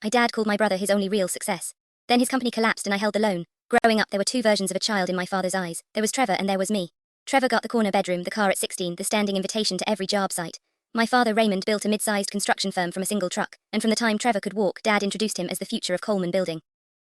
My dad called my brother his only real success. Then his company collapsed and I held the loan. Growing up, there were two versions of a child in my father's eyes. There was Trevor and there was me. Trevor got the corner bedroom, the car at 16, the standing invitation to every job site. My father, Raymond, built a mid-sized construction firm from a single truck, and from the time Trevor could walk, Dad introduced him as the future of Coleman Building.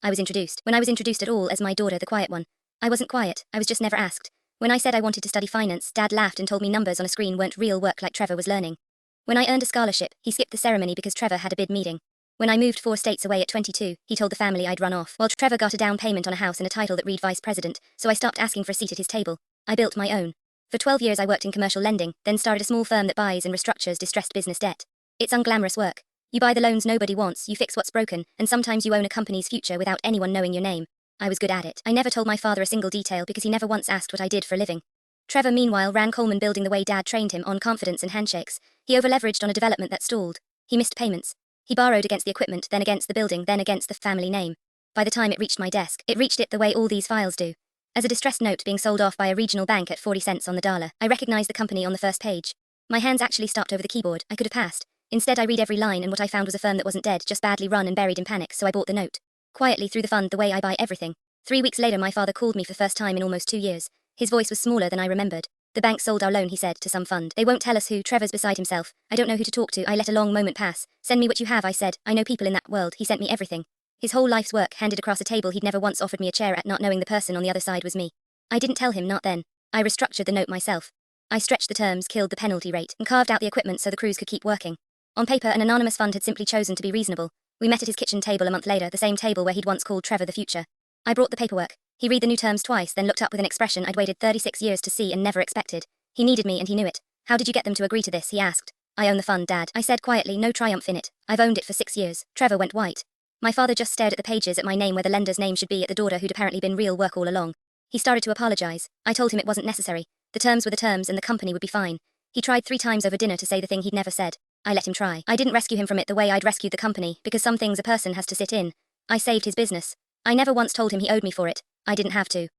I was introduced, when I was introduced at all, as my daughter, the quiet one. I wasn't quiet, I was just never asked. When I said I wanted to study finance, Dad laughed and told me numbers on a screen weren't real work like Trevor was learning. When I earned a scholarship, he skipped the ceremony because Trevor had a bid meeting. When I moved 4 states away at 22, he told the family I'd run off, while Trevor got a down payment on a house and a title that read vice president, so I stopped asking for a seat at his table. I built my own. For 12 years I worked in commercial lending, then started a small firm that buys and restructures distressed business debt. It's unglamorous work. You buy the loans nobody wants, you fix what's broken, and sometimes you own a company's future without anyone knowing your name. I was good at it. I never told my father a single detail because he never once asked what I did for a living. Trevor, meanwhile, ran Coleman Building the way Dad trained him, on confidence and handshakes. He overleveraged on a development that stalled. He missed payments. He borrowed against the equipment, then against the building, then against the family name. By the time it reached my desk, it reached it the way all these files do. As a distressed note being sold off by a regional bank at 40 cents on the dollar, I recognized the company on the first page. My hands actually stopped over the keyboard. I could have passed. Instead, I read every line, and what I found was a firm that wasn't dead, just badly run and buried in panic, so I bought the note. Quietly through the fund, the way I buy everything. 3 weeks later, my father called me for the first time in almost 2 years. His voice was smaller than I remembered. The bank sold our loan, he said, to some fund. They won't tell us who. Trevor's beside himself. I don't know who to talk to. I let a long moment pass. Send me what you have, I said. I know people in that world. He sent me everything. His whole life's work, handed across a table he'd never once offered me a chair at, not knowing the person on the other side was me. I didn't tell him, not then. I restructured the note myself. I stretched the terms, killed the penalty rate, and carved out the equipment so the crews could keep working. On paper, an anonymous fund had simply chosen to be reasonable. We met at his kitchen table a month later, the same table where he'd once called Trevor the future. I brought the paperwork. He read the new terms twice, then looked up with an expression I'd waited 36 years to see and never expected. He needed me and he knew it. How did you get them to agree to this, he asked. I own the fund, Dad. I said quietly, no triumph in it. I've owned it for 6 years. Trevor went white. My father just stared at the pages at my name where the lender's name should be, at the daughter who'd apparently been real work all along. He started to apologize. I told him it wasn't necessary. The terms were the terms and the company would be fine. He tried 3 times over dinner to say the thing he'd never said. I let him try. I didn't rescue him from it the way I'd rescued the company, because some things a person has to sit in. I saved his business. I never once told him he owed me for it. I didn't have to.